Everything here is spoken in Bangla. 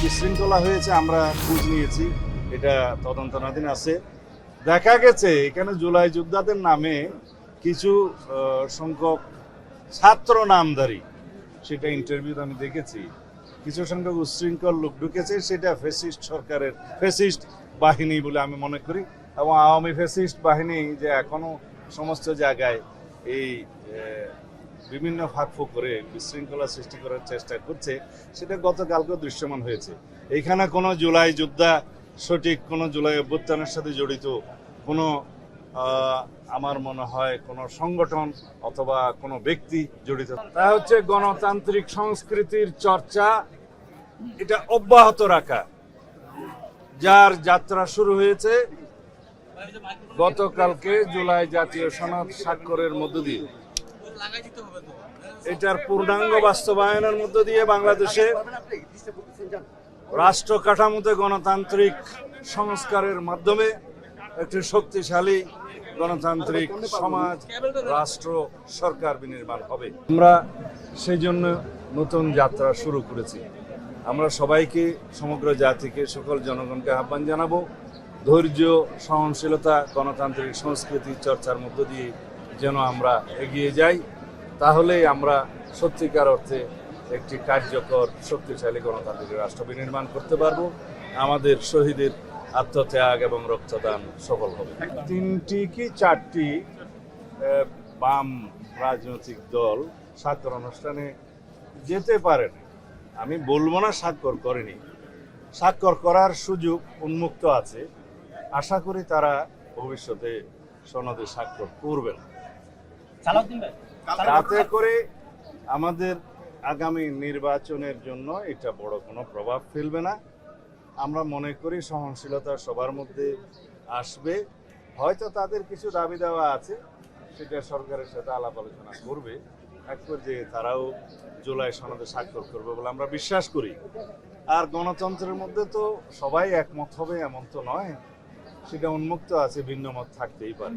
বিশৃঙ্খলা হয়েছে আমরা খোঁজ নিয়েছি, এটা তদন্তনাধীন আছে। দেখা গেছে এখানে জুলাই যোদ্ধাদের নামে কিছু সংখ্যক ছাত্র নামধারী, সেটা ইন্টারভিউতে আমি দেখেছি, কিছু সংখ্যক উচ্ছৃঙ্খল লোক ঢুকেছে, সেটা ফ্যাসিস্ট সরকারের ফ্যাসিস্ট বাহিনী বলে আমি মনে করি। এবং আওয়ামী ফ্যাসিস্ট বাহিনী যে এখনো সমস্ত জায়গায় এই বিভিন্ন ফাঁকফোঁক করে বিশৃঙ্খলা সৃষ্টি করার চেষ্টা করছে, সেটা গতকালকে দৃশ্যমান হয়েছে। এইখানে কোনো জুলাই যোদ্ধা, সঠিক কোনো জুলাই অভ্যুত্থানের সাথে জড়িত কোনো আমার মনে হয় কোনো সংগঠন অথবা কোনো ব্যক্তি জড়িত, তা হচ্ছে গণতান্ত্রিক সংস্কৃতির চর্চা, এটা অব্যাহত রাখা, যার যাত্রা শুরু হয়েছে গতকালকে জুলাই জাতীয় সনদ স্বাক্ষরের মধ্য দিয়ে। এটার পূর্ণাঙ্গ বাস্তবায়নের মধ্য দিয়ে বাংলাদেশে রাষ্ট্র কাঠামোতে গণতান্ত্রিক সংস্কারের মাধ্যমে একটি শক্তিশালী গণতান্ত্রিক সমাজ, রাষ্ট্র, সরকার বিনির্মাণ হবে। আমরা সেই জন্য নতুন যাত্রা শুরু করেছি। আমরা সবাইকে, সমগ্র জাতিকে, সকল জনগণকে আহ্বান জানাবো, ধৈর্য, সহনশীলতা, গণতান্ত্রিক সংস্কৃতি চর্চার মধ্য দিয়ে যেন আমরা এগিয়ে যাই। তাহলেই আমরা সত্যিকার অর্থে একটি কার্যকর, শক্তিশালী গণতান্ত্রিক রাষ্ট্র বিনির্মাণ করতে পারবো। আমাদের শহীদের আত্মত্যাগ এবং রক্তদান সফল হবে। 3টি কি 4টি বাম রাজনৈতিক দল স্বাক্ষর অনুষ্ঠানে যেতে পারে না। আমি বলবো না স্বাক্ষর করেনি, স্বাক্ষর করার সুযোগ উন্মুক্ত আছে। আশা করি তারা ভবিষ্যতে সনদে স্বাক্ষর করবে না। তাতে করে আমাদের আগামী নির্বাচনের জন্য এটা বড় কোনো প্রভাব ফেলবে না। আমরা মনে করি সহনশীলতা সবার মধ্যে আসবে। হয়তো তাদের কিছু দাবি দেওয়া আছে, সেটা সরকারের সাথে আলাপ আলোচনা করবে, এক পর্যায়ে তারাও জুলাই সনদে স্বাক্ষর করবে বলে আমরা বিশ্বাস করি। আর গণতন্ত্রের মধ্যে তো সবাই একমত হবে এমন তো নয়, সেটা উন্মুক্ত আছে, ভিন্ন মত থাকতেই পারে।